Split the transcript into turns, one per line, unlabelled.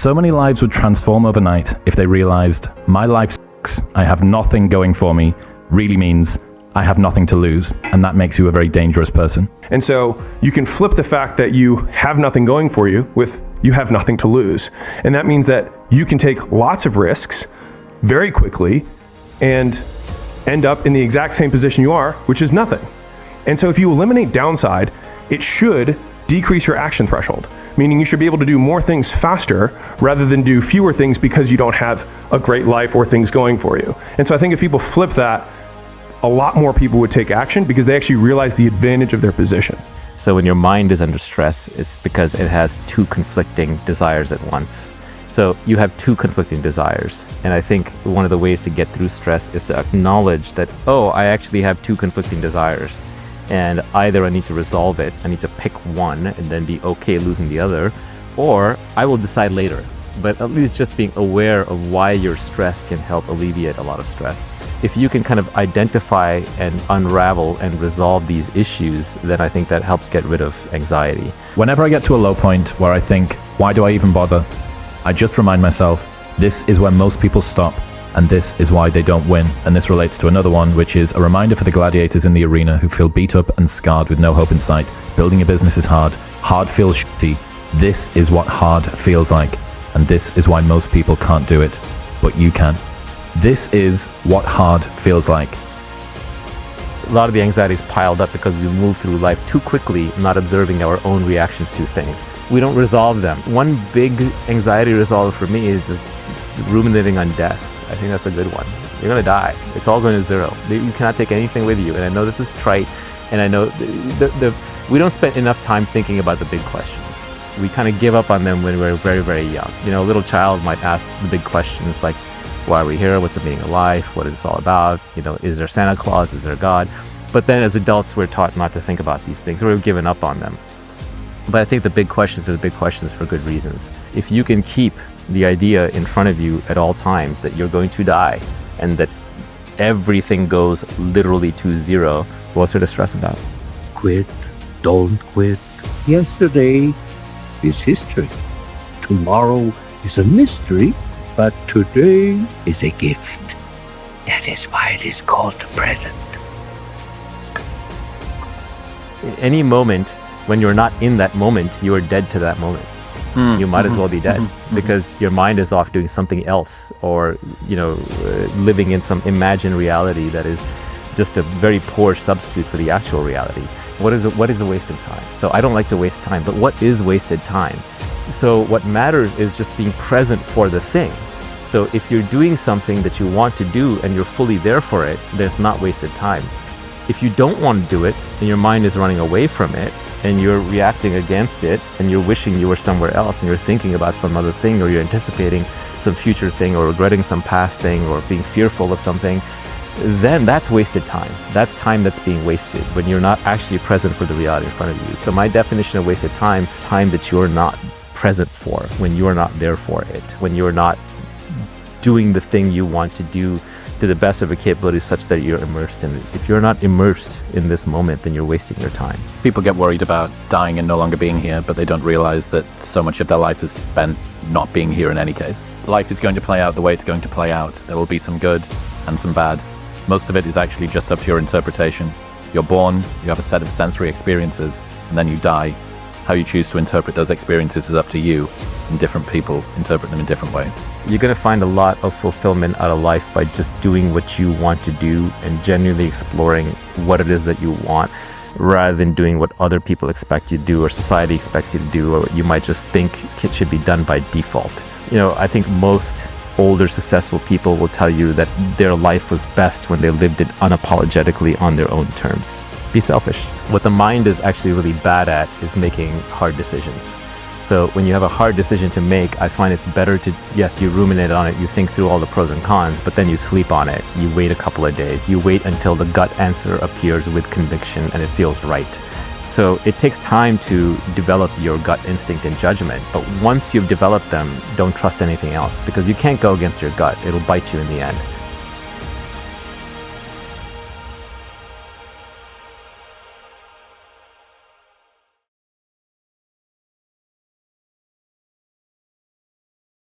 So many lives would transform overnight if they realized my life sucks, I have nothing going for me, really means I have nothing to lose, and that makes you a very dangerous person.
And so you can flip the fact that you have nothing going for you with you have nothing to lose. And that means that you can take lots of risks very quickly and end up in the exact same position you are, which is nothing. And so if you eliminate downside, it should decrease your action threshold, meaning you should be able to do more things faster rather than do fewer things because you don't have a great life or things going for you. And so I think if people flip that, a lot more people would take action because they actually realize the advantage of their position.
So when your mind is under stress, it's because it has two conflicting desires at once. So you have two conflicting desires. And I think one of the ways to get through stress is to acknowledge that, oh, I actually have two conflicting desires. And either I need to resolve it, I need to pick one and then be okay losing the other, or I will decide later. But at least just being aware of why you're stressed can help alleviate a lot of stress. If you can kind of identify and unravel and resolve these issues, then I think that helps get rid of anxiety.
Whenever I get to a low point where I think, why do I even bother? I just remind myself, this is where most people stop, and this is why they don't win. And this relates to another one, which is a reminder for the gladiators in the arena who feel beat up and scarred with no hope in sight. Building a business is hard. Hard feels shitty. This is what hard feels like. And this is why most people can't do it, but you can. This is what hard feels like.
A lot of the anxiety is piled up because we move through life too quickly, not observing our own reactions to things. We don't resolve them. One big anxiety resolver for me is just ruminating on death. I think that's a good one. You're going to die. It's all going to zero. You cannot take anything with you. And I know this is trite, and I know we don't spend enough time thinking about the big questions. We kind of give up on them when we're very, very young. You know, a little child might ask the big questions like, why are we here? What's the meaning of life? What is this all about? You know, is there Santa Claus? Is there God? But then as adults, we're taught not to think about these things, or we've given up on them. But I think the big questions are the big questions for good reasons. If you can keep the idea in front of you at all times that you're going to die and that everything goes literally to zero, what's there to stress about?
Quit, don't quit. Yesterday is history. Tomorrow is a mystery, but today is a gift. That is why it is called the present.
In any moment, when you're not in that moment, you are dead to that moment. You might as well be dead because your mind is off doing something else, or living in some imagined reality that is just a very poor substitute for the actual reality. What is a waste of time? So I don't like to waste time, but what is wasted time? So what matters is just being present for the thing. So if you're doing something that you want to do and you're fully there for it, there's not wasted time. If you don't want to do it and your mind is running away from it and you're reacting against it and you're wishing you were somewhere else and you're thinking about some other thing, or you're anticipating some future thing, or regretting some past thing, or being fearful of something, then that's wasted time. That's time that's being wasted when you're not actually present for the reality in front of you. So my definition of wasted time that you're not present for, when you're not there for it, when you're not doing the thing you want to do to the best of your capabilities such that you're immersed in it. If you're not immersed in this moment, then you're wasting your time.
People get worried about dying and no longer being here, but they don't realize that so much of their life is spent not being here in any case. Life is going to play out the way it's going to play out. There will be some good and some bad. Most of it is actually just up to your interpretation. You're born, you have a set of sensory experiences, and then you die. How you choose to interpret those experiences is up to you, and different people interpret them in different ways.
You're going to find a lot of fulfillment out of life by just doing what you want to do and genuinely exploring what it is that you want, rather than doing what other people expect you to do, or society expects you to do, or what you might just think it should be done by default. You know, I think most older successful people will tell you that their life was best when they lived it unapologetically on their own terms. Be selfish. What the mind is actually really bad at is making hard decisions. So when you have a hard decision to make, I find it's better to, yes, you ruminate on it, you think through all the pros and cons, but then you sleep on it. You wait a couple of days. You wait until the gut answer appears with conviction and it feels right. So it takes time to develop your gut instinct and judgment, but once you've developed them, don't trust anything else, because you can't go against your gut. It'll bite you in the end.